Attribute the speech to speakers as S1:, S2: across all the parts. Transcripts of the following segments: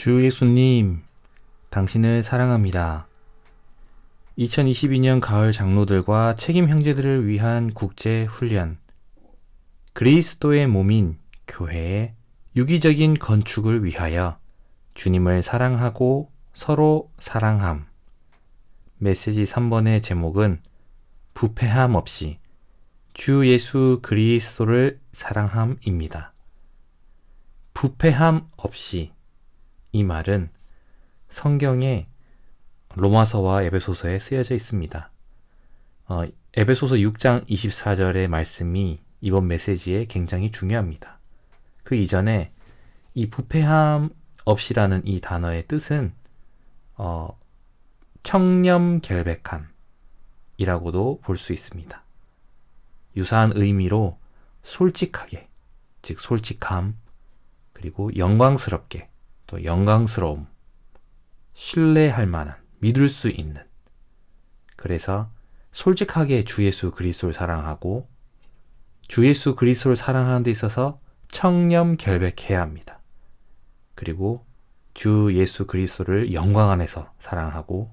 S1: 주 예수님, 당신을 사랑합니다. 2022년 가을 장로들과 책임 형제들을 위한 국제 훈련. 그리스도의 몸인 교회의 유기적인 건축을 위하여 주님을 사랑하고 서로 사랑함. 메시지 3번의 제목은 부패함 없이 주 예수 그리스도를 사랑함입니다. 부패함 없이, 이 말은 성경에 로마서와 에베소서에 쓰여져 있습니다. 에베소서 6장 24절의 말씀이 이번 메시지에 굉장히 중요합니다. 그 이전에 이 부패함 없이라는 이 단어의 뜻은 청렴결백함이라고도 볼 수 있습니다. 유사한 의미로 솔직하게, 즉 솔직함, 그리고 영광스럽게, 또 영광스러움, 신뢰할 만한, 믿을 수 있는. 그래서 솔직하게 주 예수 그리스도를 사랑하고 주 예수 그리스도를 사랑하는 데 있어서 청렴결백해야 합니다. 그리고 주 예수 그리스도를 영광 안에서 사랑하고,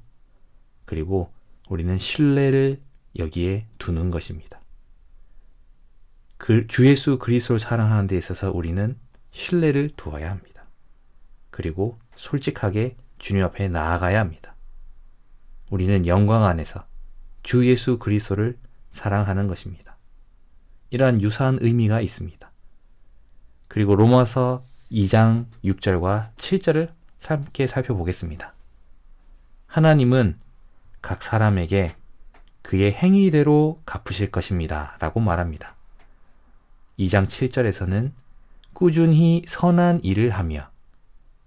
S1: 그리고 우리는 신뢰를 여기에 두는 것입니다. 주 예수 그리스도를 사랑하는 데 있어서 우리는 신뢰를 두어야 합니다. 그리고 솔직하게 주님 앞에 나아가야 합니다. 우리는 영광 안에서 주 예수 그리스도를 사랑하는 것입니다. 이러한 유사한 의미가 있습니다. 그리고 로마서 2장 6절과 7절을 함께 살펴보겠습니다. 하나님은 각 사람에게 그의 행위대로 갚으실 것입니다 라고 말합니다. 2장 7절에서는 꾸준히 선한 일을 하며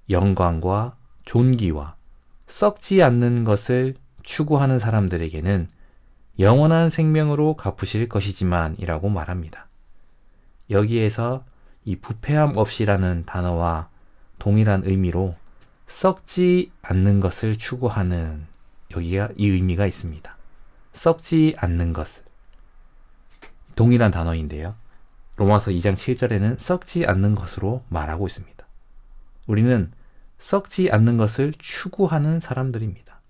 S1: 영광과 존귀와 썩지 않는 것을 추구하는 사람들에게는 영원한 생명으로 갚으실 것이지만 이라고 말합니다. 여기에서 이 부패함 없이라는 단어와 동일한 의미로 썩지 않는 것을 추구하는, 여기가 이 의미가 있습니다. 썩지 않는 것을. 동일한 단어인데요. 로마서 2장 7절에는 썩지 않는 것으로 말하고 있습니다. 우리는 썩지 않는 것을 추구하는 사람들입니다.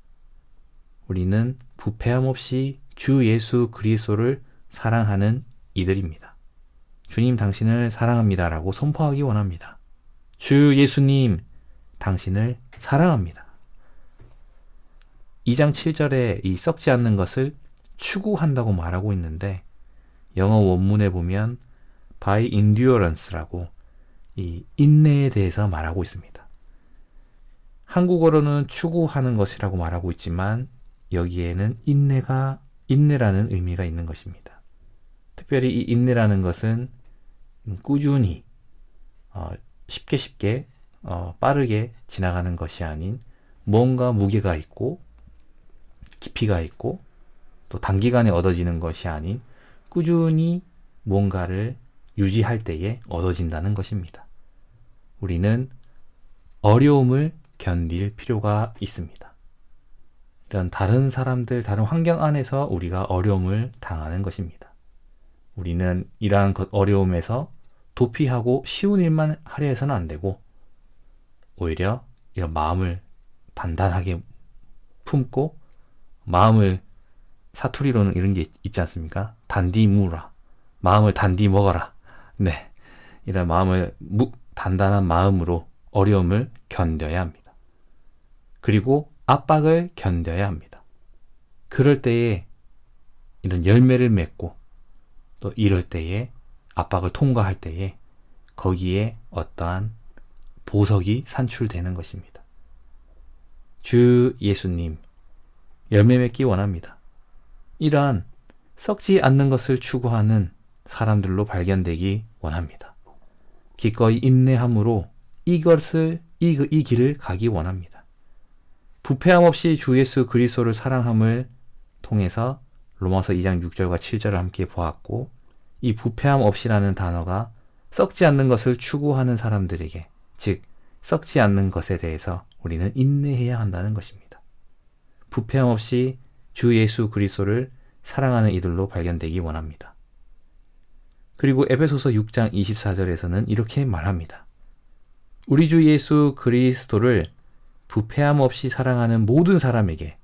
S1: 우리는 부패함 없이 주 예수 그리스도를 사랑하는 이들입니다. 주님, 당신을 사랑합니다 라고 선포하기 원합니다. 주 예수님, 당신을 사랑합니다. 2장 7절에 이 썩지 않는 것을 추구한다고 말하고 있는데, 영어 원문에 보면 by endurance라고 이 인내에 대해서 말하고 있습니다. 한국어로는 추구하는 것이라고 말하고 있지만 여기에는 인내라는 의미가 있는 것입니다. 특별히 이 인내라는 것은 꾸준히 쉽게 빠르게 지나가는 것이 아닌 뭔가 무게가 있고 깊이가 있고 또 단기간에 얻어지는 것이 아닌 꾸준히 뭔가를 유지할 때에 얻어진다는 것입니다. 우리는 어려움을 견딜 필요가 있습니다. 이런 다른 사람들, 다른 환경 안에서 우리가 어려움을 당하는 것입니다. 우리는 이러한 어려움에서 도피하고 쉬운 일만 하려 해서는 안 되고, 오히려 이런 마음을 단단하게 품고, 마음을, 사투리로는 이런 게 있지 않습니까? 단디 무라, 마음을 단디 먹어라. 네, 이런 마음을 단단한 마음으로 어려움을 견뎌야 합니다. 그리고 압박을 견뎌야 합니다. 그럴 때에 이런 열매를 맺고, 또 이럴 때에 압박을 통과할 때에 거기에 어떠한 보석이 산출되는 것입니다. 주 예수님, 열매 맺기 원합니다. 이러한 썩지 않는 것을 추구하는 사람들로 발견되기 원합니다. 기꺼이 인내함으로 이 길을 가기 원합니다. 부패함 없이 주 예수 그리스도를 사랑함을 통해서 로마서 2장 6절과 7절을 함께 보았고, 이 부패함 없이라는 단어가 썩지 않는 것을 추구하는 사람들에게, 즉 썩지 않는 것에 대해서 우리는 인내해야 한다는 것입니다. 부패함 없이 주 예수 그리스도를 사랑하는 이들로 발견되기 원합니다. 그리고 에베소서 6장 24절에서는 이렇게 말합니다. 우리 주 예수 그리스도를 부패함 없이 사랑하는 모든 사람에게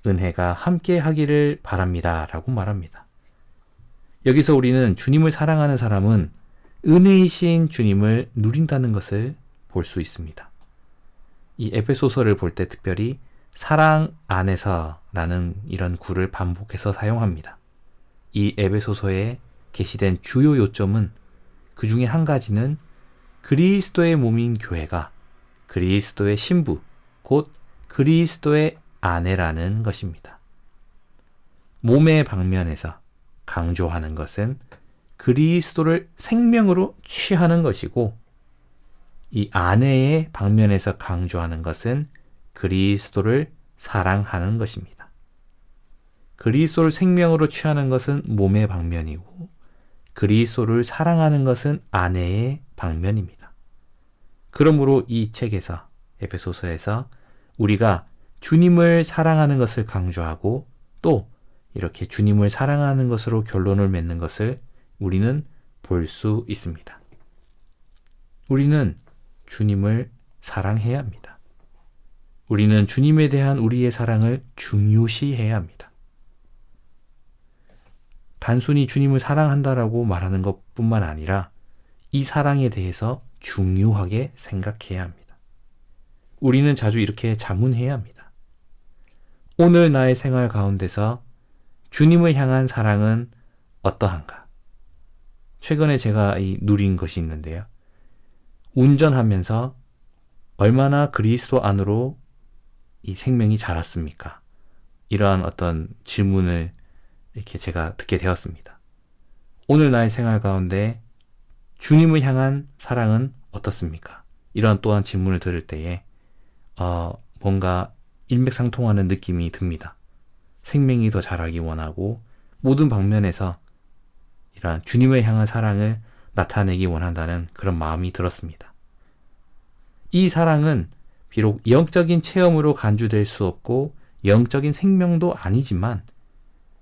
S1: 은혜가 함께 하기를 바랍니다. 라고 말합니다. 여기서 우리는 주님을 사랑하는 사람은 은혜이신 주님을 누린다는 것을 볼 수 있습니다. 이 에베소서를 볼 때 특별히 사랑 안에서라는 이런 구를 반복해서 사용합니다. 이 에베소서에 게시된 주요 요점은 그 중에 한 가지는 그리스도의 몸인 교회가 그리스도의 신부, 곧 그리스도의 아내라는 것입니다. 몸의 방면에서 강조하는 것은 그리스도를 생명으로 취하는 것이고, 이 아내의 방면에서 강조하는 것은 그리스도를 사랑하는 것입니다. 그리스도를 생명으로 취하는 것은 몸의 방면이고, 그리스도를 사랑하는 것은 아내의 방면입니다. 그러므로 이 책에서, 에베소서에서 우리가 주님을 사랑하는 것을 강조하고 또 이렇게 주님을 사랑하는 것으로 결론을 맺는 것을 우리는 볼 수 있습니다. 우리는 주님을 사랑해야 합니다. 우리는 주님에 대한 우리의 사랑을 중요시해야 합니다. 단순히 주님을 사랑한다라고 말하는 것뿐만 아니라 이 사랑에 대해서 중요하게 생각해야 합니다. 우리는 자주 이렇게 자문해야 합니다. 오늘 나의 생활 가운데서 주님을 향한 사랑은 어떠한가? 최근에 제가 누린 것이 있는데요. 운전하면서 얼마나 그리스도 안으로 이 생명이 자랐습니까? 이러한 어떤 질문을 이렇게 제가 듣게 되었습니다. 오늘 나의 생활 가운데 주님을 향한 사랑은 어떻습니까? 이러한 또한 질문을 들을 때에 뭔가 일맥상통하는 느낌이 듭니다. 생명이 더 자라기 원하고 모든 방면에서 이러한 주님을 향한 사랑을 나타내기 원한다는 그런 마음이 들었습니다. 이 사랑은 비록 영적인 체험으로 간주될 수 없고 영적인 생명도 아니지만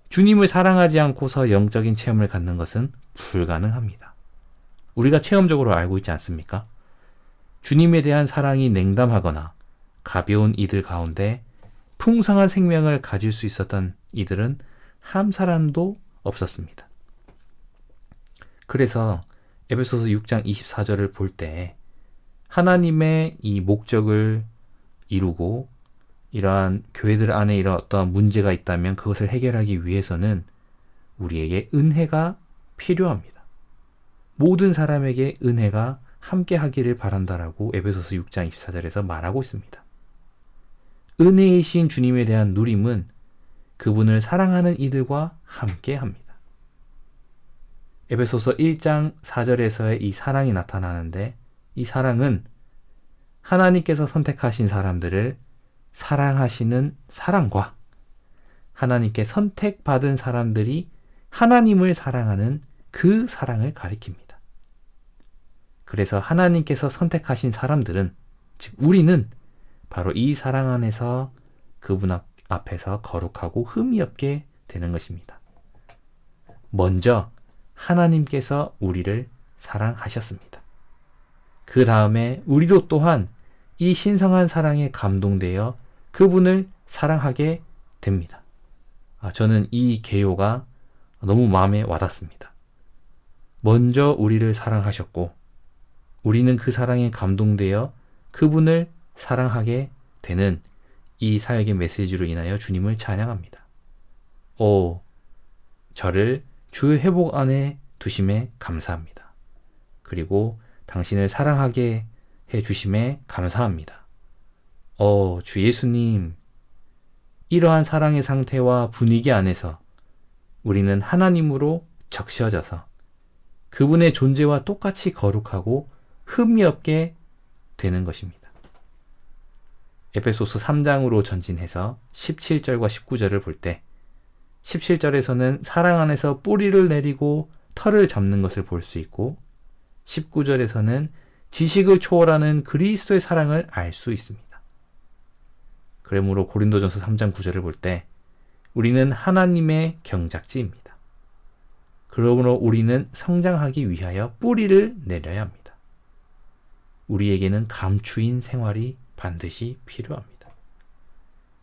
S1: 주님을 사랑하지 않고서 영적인 체험을 갖는 것은 불가능합니다. 우리가 체험적으로 알고 있지 않습니까? 주님에 대한 사랑이 냉담하거나 가벼운 이들 가운데 풍성한 생명을 가질 수 있었던 이들은 한 사람도 없었습니다. 그래서 에베소서 6장 24절을 볼 때 하나님의 이 목적을 이루고 이러한 교회들 안에 이런 어떠한 문제가 있다면 그것을 해결하기 위해서는 우리에게 은혜가 필요합니다. 모든 사람에게 은혜가 함께 하기를 바란다라고 에베소서 6장 24절에서 말하고 있습니다. 은혜이신 주님에 대한 누림은 그분을 사랑하는 이들과 함께 합니다. 에베소서 1장 4절에서의 이 사랑이 나타나는데 이 사랑은 하나님께서 선택하신 사람들을 사랑하시는 사랑과 하나님께 선택받은 사람들이 하나님을 사랑하는 그 사랑을 가리킵니다. 그래서 하나님께서 선택하신 사람들은, 즉 우리는 바로 이 사랑 안에서 그분 앞에서 거룩하고 흠이 없게 되는 것입니다. 먼저 하나님께서 우리를 사랑하셨습니다. 그 다음에 우리도 또한 이 신성한 사랑에 감동되어 그분을 사랑하게 됩니다. 저는 이 개요가 너무 마음에 와닿습니다. 먼저 우리를 사랑하셨고 우리는 그 사랑에 감동되어 그분을 사랑하게 되는 이 사역의 메시지로 인하여 주님을 찬양합니다. 저를 주의 회복 안에 두심에 감사합니다. 그리고 당신을 사랑하게 해주심에 감사합니다. 주 예수님, 이러한 사랑의 상태와 분위기 안에서 우리는 하나님으로 적셔져서 그분의 존재와 똑같이 거룩하고 흠이 없게 되는 것입니다. 에베소서 3장으로 전진해서 17절과 19절을 볼 때 17절에서는 사랑 안에서 뿌리를 내리고 털을 잡는 것을 볼 수 있고 19절에서는 지식을 초월하는 그리스도의 사랑을 알 수 있습니다. 그러므로 고린도전서 3장 9절을 볼 때 우리는 하나님의 경작지입니다. 그러므로 우리는 성장하기 위하여 뿌리를 내려야 합니다. 우리에게는 감추인 생활이 반드시 필요합니다.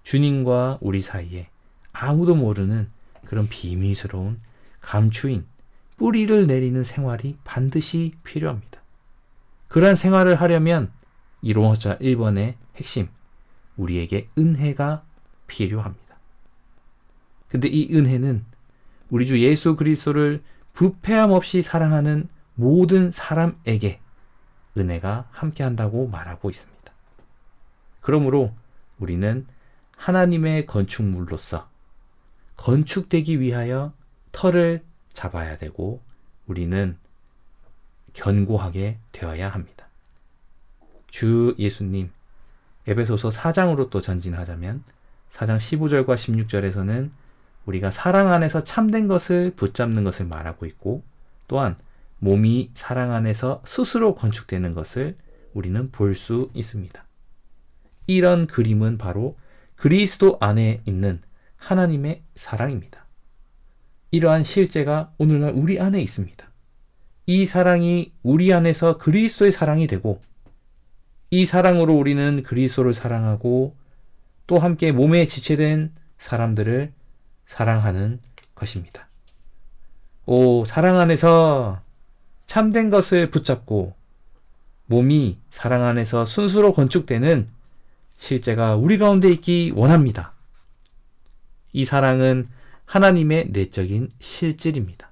S1: 주님과 우리 사이에 아무도 모르는 그런 비밀스러운 감추인 뿌리를 내리는 생활이 반드시 필요합니다. 그러한 생활을 하려면 이 로마서 1번의 핵심, 우리에게 은혜가 필요합니다. 근데 이 은혜는 우리 주 예수 그리스도를 부패함 없이 사랑하는 모든 사람에게 은혜가 함께한다고 말하고 있습니다. 그러므로 우리는 하나님의 건축물로서 건축되기 위하여 터를 잡아야 되고 우리는 견고하게 되어야 합니다. 주 예수님 에베소서 4장으로 또 전진하자면 4장 15절과 16절에서는 우리가 사랑 안에서 참된 것을 붙잡는 것을 말하고 있고 또한 몸이 사랑 안에서 스스로 건축되는 것을 우리는 볼 수 있습니다. 이런 그림은 바로 그리스도 안에 있는 하나님의 사랑입니다. 이러한 실제가 오늘날 우리 안에 있습니다. 이 사랑이 우리 안에서 그리스도의 사랑이 되고 이 사랑으로 우리는 그리스도를 사랑하고 또 함께 몸에 지체된 사람들을 사랑하는 것입니다. 사랑 안에서 참된 것을 붙잡고 몸이 사랑 안에서 순수로 건축되는 실제가 우리 가운데 있기 원합니다. 이 사랑은 하나님의 내적인 실질입니다.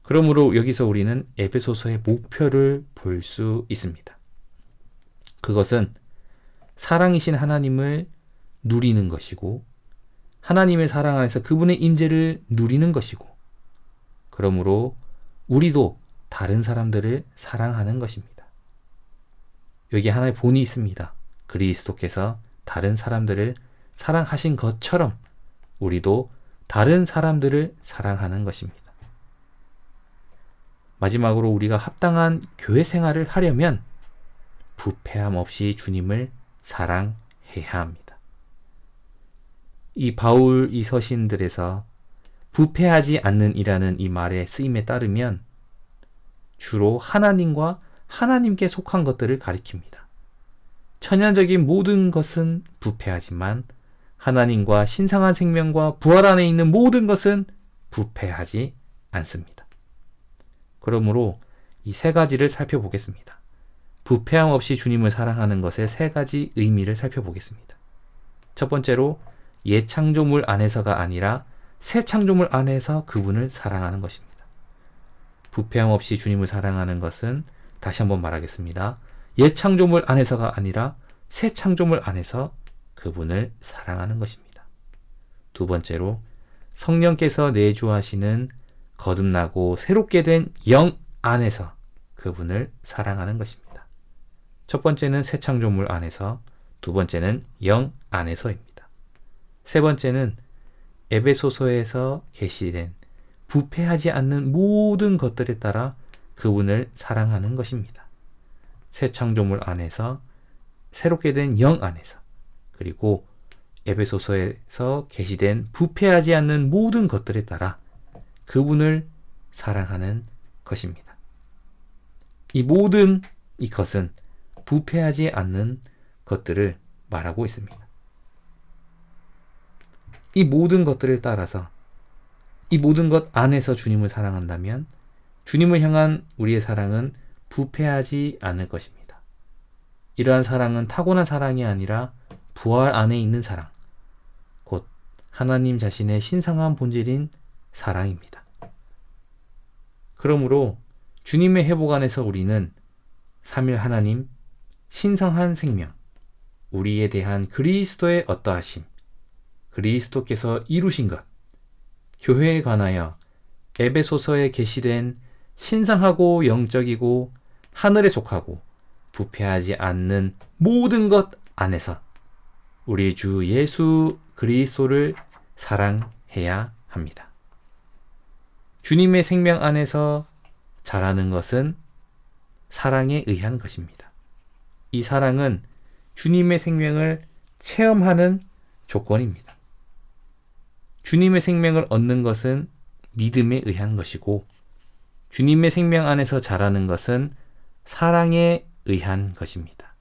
S1: 그러므로 여기서 우리는 에베소서의 목표를 볼 수 있습니다. 그것은 사랑이신 하나님을 누리는 것이고 하나님의 사랑 안에서 그분의 임재를 누리는 것이고 그러므로 우리도 다른 사람들을 사랑하는 것입니다. 여기 하나의 본이 있습니다. 그리스도께서 다른 사람들을 사랑하신 것처럼 우리도 다른 사람들을 사랑하는 것입니다. 마지막으로 우리가 합당한 교회 생활을 하려면 부패함 없이 주님을 사랑해야 합니다. 이 바울 이 서신들에서 부패하지 않는 이라는 이 말의 쓰임에 따르면 주로 하나님과 하나님께 속한 것들을 가리킵니다. 천연적인 모든 것은 부패하지만 하나님과 신성한 생명과 부활 안에 있는 모든 것은 부패하지 않습니다. 그러므로 이 세 가지를 살펴보겠습니다. 부패함 없이 주님을 사랑하는 것의 세 가지 의미를 살펴보겠습니다. 첫 번째로 옛 창조물 안에서가 아니라 새 창조물 안에서 그분을 사랑하는 것입니다. 부패함 없이 주님을 사랑하는 것은 다시 한번 말하겠습니다. 옛 창조물 안에서가 아니라 새 창조물 안에서 그분을 사랑하는 것입니다. 두 번째로 성령께서 내주하시는 거듭나고 새롭게 된 영 안에서 그분을 사랑하는 것입니다. 첫 번째는 새 창조물 안에서, 두 번째는 영 안에서입니다. 세 번째는 에베소서에서 계시된 부패하지 않는 모든 것들에 따라 그분을 사랑하는 것입니다. 새 창조물 안에서, 새롭게 된 영 안에서, 그리고 에베소서에서 계시된 부패하지 않는 모든 것들에 따라 그분을 사랑하는 것입니다. 이 모든 이것은 부패하지 않는 것들을 말하고 있습니다. 이 모든 것들을 따라서 이 모든 것 안에서 주님을 사랑한다면 주님을 향한 우리의 사랑은 부패하지 않을 것입니다. 이러한 사랑은 타고난 사랑이 아니라 부활 안에 있는 사랑, 곧 하나님 자신의 신성한 본질인 사랑입니다. 그러므로 주님의 회복 안에서 우리는 삼일 하나님, 신성한 생명, 우리에 대한 그리스도의 어떠하심, 그리스도께서 이루신 것, 교회에 관하여 에베소서에 계시된 신성하고 영적이고 하늘에 속하고 부패하지 않는 모든 것 안에서 우리 주 예수 그리스도를 사랑해야 합니다. 주님의 생명 안에서 자라는 것은 사랑에 의한 것입니다. 이 사랑은 주님의 생명을 체험하는 조건입니다. 주님의 생명을 얻는 것은 믿음에 의한 것이고 주님의 생명 안에서 자라는 것은 사랑에 의한 것입니다.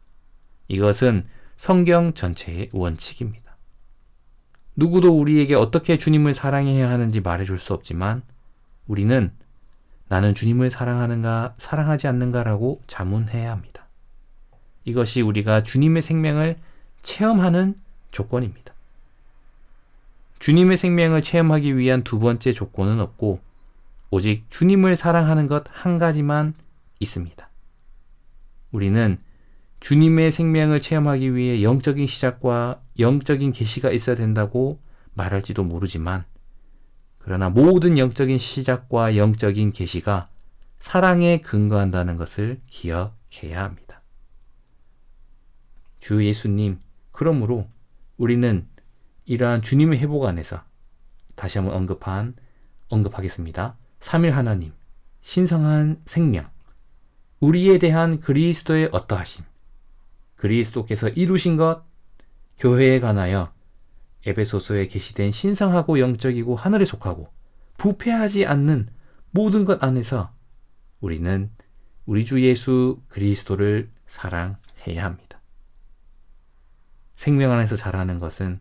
S1: 이것은 성경 전체의 원칙입니다. 누구도 우리에게 어떻게 주님을 사랑해야 하는지 말해줄 수 없지만 우리는 나는 주님을 사랑하는가, 사랑하지 않는가라고 자문해야 합니다. 이것이 우리가 주님의 생명을 체험하는 조건입니다. 주님의 생명을 체험하기 위한 두 번째 조건은 없고 오직 주님을 사랑하는 것 한 가지만 있습니다. 우리는 주님의 생명을 체험하기 위해 영적인 시작과 영적인 계시가 있어야 된다고 말할지도 모르지만 그러나 모든 영적인 시작과 영적인 계시가 사랑에 근거한다는 것을 기억해야 합니다. 주 예수님, 그러므로 우리는 이러한 주님의 회복 안에서 다시 한번 언급하겠습니다. 삼위 하나님, 신성한 생명, 우리에 대한 그리스도의 어떠하심, 그리스도께서 이루신 것, 교회에 관하여 에베소서에 게시된 신성하고 영적이고 하늘에 속하고 부패하지 않는 모든 것 안에서 우리는 우리 주 예수 그리스도를 사랑해야 합니다. 생명 안에서 자라는 것은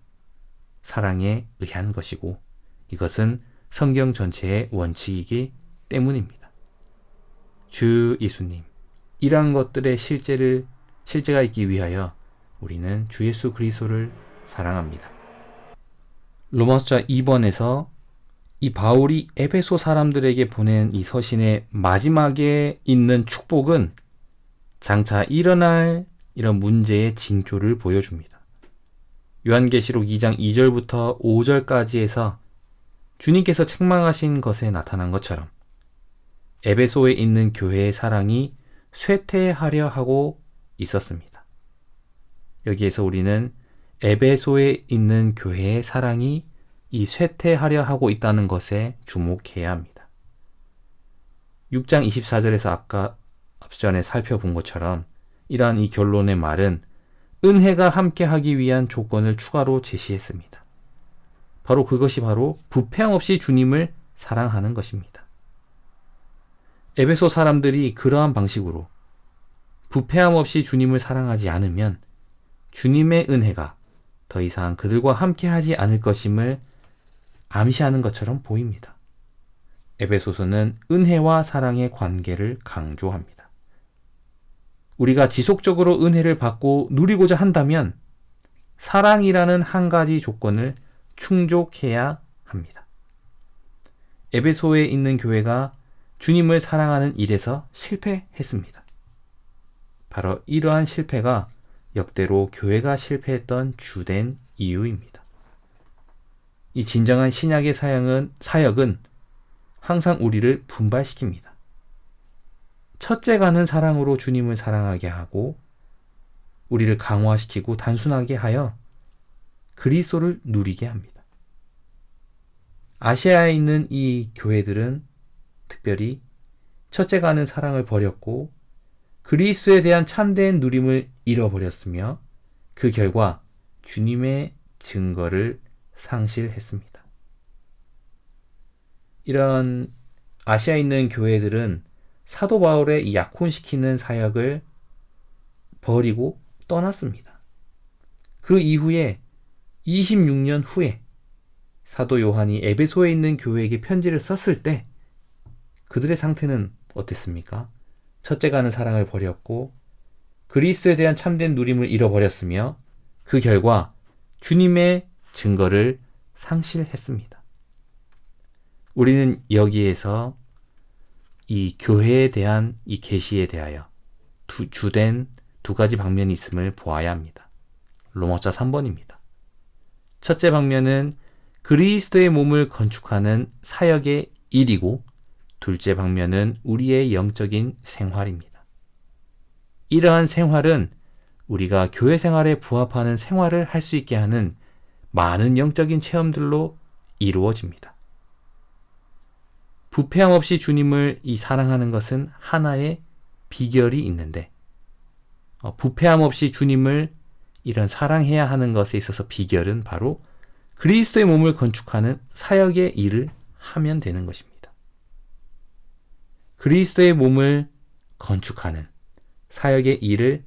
S1: 사랑에 의한 것이고 이것은 성경 전체의 원칙이기 때문입니다. 주 예수님, 이러한 것들의 실제가 있기 위하여 우리는 주 예수 그리스도를 사랑합니다. 로마서 2번에서 이 바울이 에베소 사람들에게 보낸 이 서신의 마지막에 있는 축복은 장차 일어날 이런 문제의 징조를 보여줍니다. 요한계시록 2장 2절부터 5절까지에서 주님께서 책망하신 것에 나타난 것처럼 에베소에 있는 교회의 사랑이 쇠퇴하려 하고 있었습니다. 여기에서 우리는 에베소에 있는 교회의 사랑이 이 쇠퇴하려 하고 있다는 것에 주목해야 합니다. 6장 24절에서 아까 앞전에 살펴본 것처럼 이러한 이 결론의 말은 은혜가 함께하기 위한 조건을 추가로 제시했습니다. 그것이 바로 부패함 없이 주님을 사랑하는 것입니다. 에베소 사람들이 그러한 방식으로 부패함 없이 주님을 사랑하지 않으면 주님의 은혜가 더 이상 그들과 함께하지 않을 것임을 암시하는 것처럼 보입니다. 에베소서는 은혜와 사랑의 관계를 강조합니다. 우리가 지속적으로 은혜를 받고 누리고자 한다면 사랑이라는 한 가지 조건을 충족해야 합니다. 에베소에 있는 교회가 주님을 사랑하는 일에서 실패했습니다. 바로 이러한 실패가 역대로 교회가 실패했던 주된 이유입니다. 이 진정한 신약의 사역은 항상 우리를 분발시킵니다. 첫째가는 사랑으로 주님을 사랑하게 하고 우리를 강화시키고 단순하게 하여 그리스도를 누리게 합니다. 아시아에 있는 이 교회들은 특별히 첫째가는 사랑을 버렸고 그리스도에 대한 참된 누림을 잃어버렸으며 그 결과 주님의 증거를 상실했습니다. 이런 아시아에 있는 교회들은 사도 바울의 약혼시키는 사역을 버리고 떠났습니다. 그 이후에 26년 후에 사도 요한이 에베소에 있는 교회에게 편지를 썼을 때 그들의 상태는 어땠습니까? 첫째가는 사랑을 버렸고 그리스도에 대한 참된 누림을 잃어버렸으며 그 결과 주님의 증거를 상실했습니다. 우리는 여기에서 이 교회에 대한 이 계시에 대하여 주된 두 가지 방면이 있음을 보아야 합니다. 로마서 3번입니다. 첫째 방면은 그리스도의 몸을 건축하는 사역의 일이고 둘째 방면은 우리의 영적인 생활입니다. 이러한 생활은 우리가 교회 생활에 부합하는 생활을 할 수 있게 하는 많은 영적인 체험들로 이루어집니다. 부패함 없이 주님을 사랑하는 것은 하나의 비결이 있는데 부패함 없이 주님을 이런 사랑해야 하는 것에 있어서 비결은 바로 그리스도의 몸을 건축하는 사역의 일을 하면 되는 것입니다. 그리스도의 몸을 건축하는 사역의 일을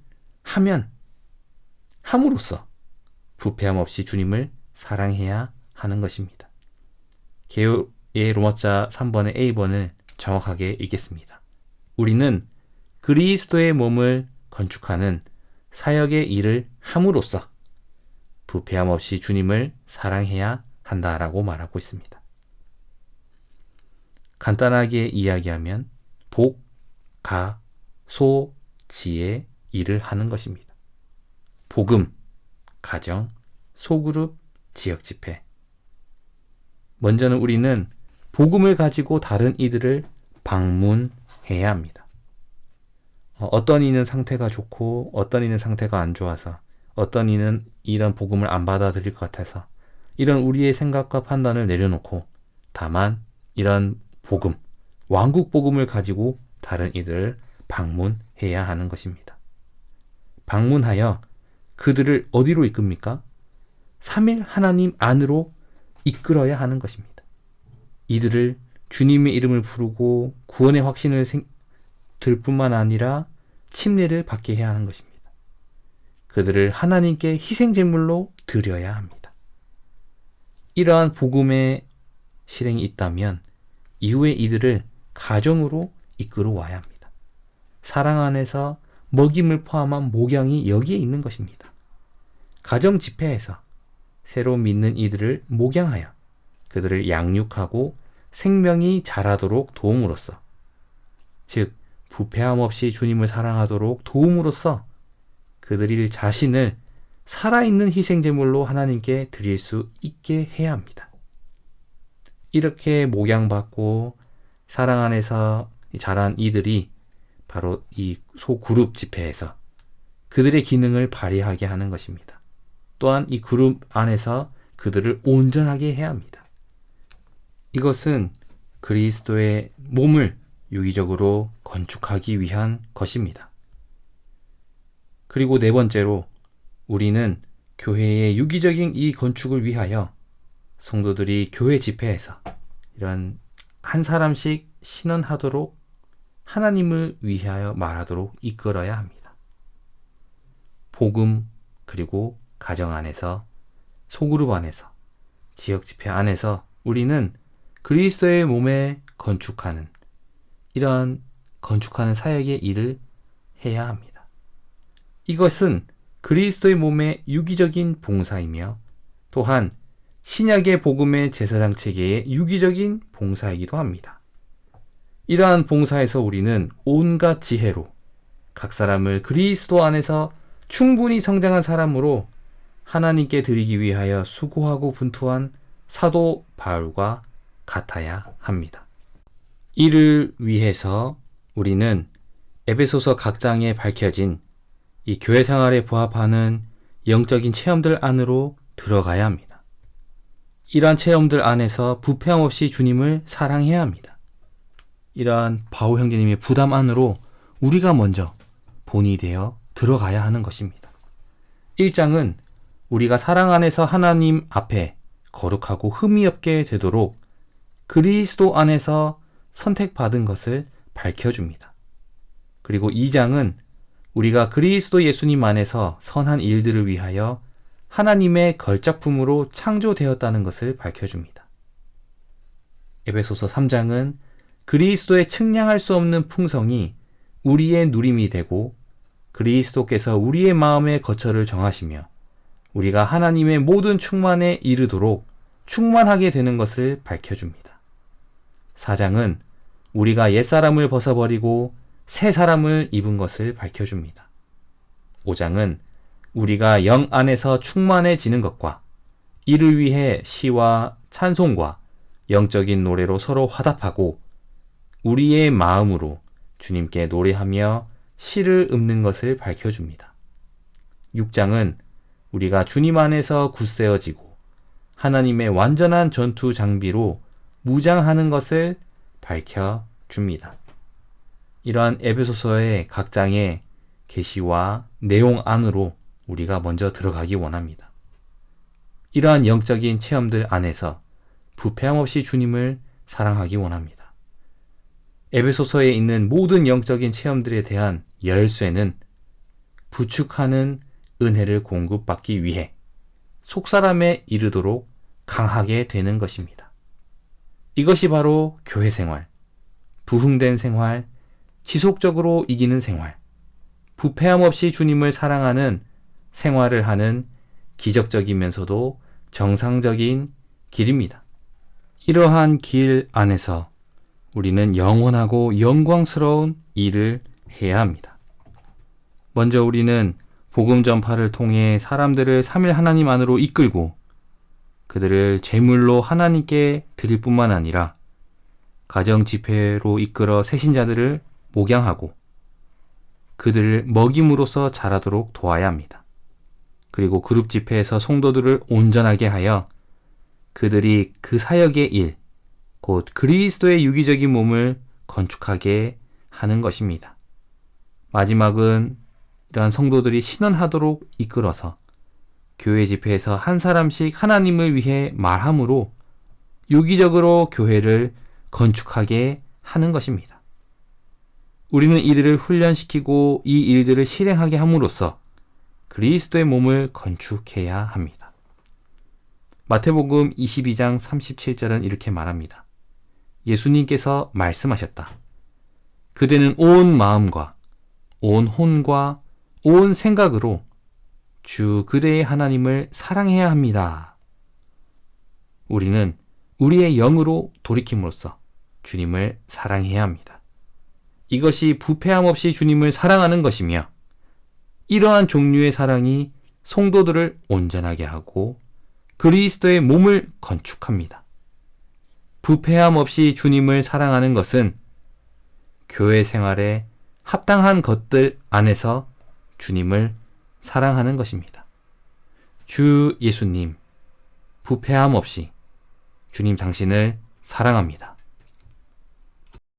S1: 함으로써 부패함 없이 주님을 사랑해야 하는 것입니다. 개요의 로마자 3번의 A번을 정확하게 읽겠습니다. 우리는 그리스도의 몸을 건축하는 사역의 일을 함으로써 부패함 없이 주님을 사랑해야 한다라고 말하고 있습니다. 간단하게 이야기하면 복, 가, 소, 지의 일을 하는 것입니다. 복음, 가정, 소그룹, 지역집회. 먼저는 우리는 복음을 가지고 다른 이들을 방문해야 합니다. 어떤 이는 상태가 좋고 어떤 이는 상태가 안 좋아서 어떤 이는 이런 복음을 안 받아들일 것 같아서 이런 우리의 생각과 판단을 내려놓고 다만 이런 복음, 왕국 복음을 가지고 다른 이들을 방문해야 하는 것입니다. 방문하여 그들을 어디로 이끕니까? 3일 하나님 안으로 이끌어야 하는 것입니다. 이들을 주님의 이름을 부르고 구원의 확신을 들 뿐만 아니라 침례를 받게 해야 하는 것입니다. 그들을 하나님께 희생제물로 드려야 합니다. 이러한 복음의 실행이 있다면 이후에 이들을 가정으로 이끌어 와야 합니다. 사랑 안에서 먹임을 포함한 목양이 여기에 있는 것입니다. 가정 집회에서 새로 믿는 이들을 목양하여 그들을 양육하고 생명이 자라도록 도움으로써, 즉 부패함 없이 주님을 사랑하도록 도움으로써 그들이 자신을 살아있는 희생제물로 하나님께 드릴 수 있게 해야 합니다. 이렇게 목양받고 사랑 안에서 자란 이들이 바로 이 소그룹 집회에서 그들의 기능을 발휘하게 하는 것입니다. 또한 이 그룹 안에서 그들을 온전하게 해야 합니다. 이것은 그리스도의 몸을 유기적으로 건축하기 위한 것입니다. 그리고 네 번째로 우리는 교회의 유기적인 이 건축을 위하여 성도들이 교회 집회에서 이런 한 사람씩 신원하도록 하나님을 위하여 말하도록 이끌어야 합니다. 복음 그리고 가정 안에서 소그룹 안에서 지역 집회 안에서 우리는 그리스도의 몸에 건축하는 이런 건축하는 사역의 일을 해야 합니다. 이것은 그리스도의 몸의 유기적인 봉사이며 또한 신약의 복음의 제사장 체계의 유기적인 봉사이기도 합니다. 이러한 봉사에서 우리는 온갖 지혜로 각 사람을 그리스도 안에서 충분히 성장한 사람으로 하나님께 드리기 위하여 수고하고 분투한 사도 바울과 같아야 합니다. 이를 위해서 우리는 에베소서 각 장에 밝혀진 이 교회 생활에 부합하는 영적인 체험들 안으로 들어가야 합니다. 이러한 체험들 안에서 부패함 없이 주님을 사랑해야 합니다. 이러한 바울 형제님의 부담 안으로 우리가 먼저 본이 되어 들어가야 하는 것입니다. 1장은 우리가 사랑 안에서 하나님 앞에 거룩하고 흠이 없게 되도록 그리스도 안에서 선택받은 것을 밝혀줍니다. 그리고 2장은 우리가 그리스도 예수님 안에서 선한 일들을 위하여 하나님의 걸작품으로 창조되었다는 것을 밝혀줍니다. 에베소서 3장은 그리스도의 측량할 수 없는 풍성이 우리의 누림이 되고 그리스도께서 우리의 마음의 거처를 정하시며 우리가 하나님의 모든 충만에 이르도록 충만하게 되는 것을 밝혀줍니다. 4장은 우리가 옛사람을 벗어버리고 새 사람을 입은 것을 밝혀줍니다. 5장은 우리가 영 안에서 충만해지는 것과 이를 위해 시와 찬송과 영적인 노래로 서로 화답하고 우리의 마음으로 주님께 노래하며 시를 읊는 것을 밝혀줍니다. 6장은 우리가 주님 안에서 굳세어지고 하나님의 완전한 전투 장비로 무장하는 것을 밝혀줍니다. 이러한 에베소서의 각 장의 계시와 내용 안으로 우리가 먼저 들어가기 원합니다. 이러한 영적인 체험들 안에서 부패함 없이 주님을 사랑하기 원합니다. 에베소서에 있는 모든 영적인 체험들에 대한 열쇠는 부축하는 은혜를 공급받기 위해 속사람에 이르도록 강하게 되는 것입니다. 이것이 바로 교회 생활, 부흥된 생활, 지속적으로 이기는 생활, 부패함 없이 주님을 사랑하는 생활을 하는 기적적이면서도 정상적인 길입니다. 이러한 길 안에서 우리는 영원하고 영광스러운 일을 해야 합니다. 먼저 우리는 복음 전파를 통해 사람들을 삼위 하나님 안으로 이끌고 그들을 제물로 하나님께 드릴 뿐만 아니라 가정 집회로 이끌어 새신자들을 목양하고 그들을 먹임으로써 자라도록 도와야 합니다. 그리고 그룹 집회에서 성도들을 온전하게 하여 그들이 그 사역의 일, 곧 그리스도의 유기적인 몸을 건축하게 하는 것입니다. 마지막은 이러한 성도들이 신원하도록 이끌어서 교회 집회에서 한 사람씩 하나님을 위해 말함으로 유기적으로 교회를 건축하게 하는 것입니다. 우리는 이들을 훈련시키고 이 일들을 실행하게 함으로써 그리스도의 몸을 건축해야 합니다. 마태복음 22장 37절은 이렇게 말합니다. 예수님께서 말씀하셨다. 그대는 온 마음과 온 혼과 온 생각으로 주 그대의 하나님을 사랑해야 합니다. 우리는 우리의 영으로 돌이킴으로써 주님을 사랑해야 합니다. 이것이 부패함 없이 주님을 사랑하는 것이며 이러한 종류의 사랑이 성도들을 온전하게 하고 그리스도의 몸을 건축합니다. 부패함 없이 주님을 사랑하는 것은 교회 생활에 합당한 것들 안에서 주님을 사랑하는 것입니다. 주 예수님, 부패함 없이 주님 당신을 사랑합니다.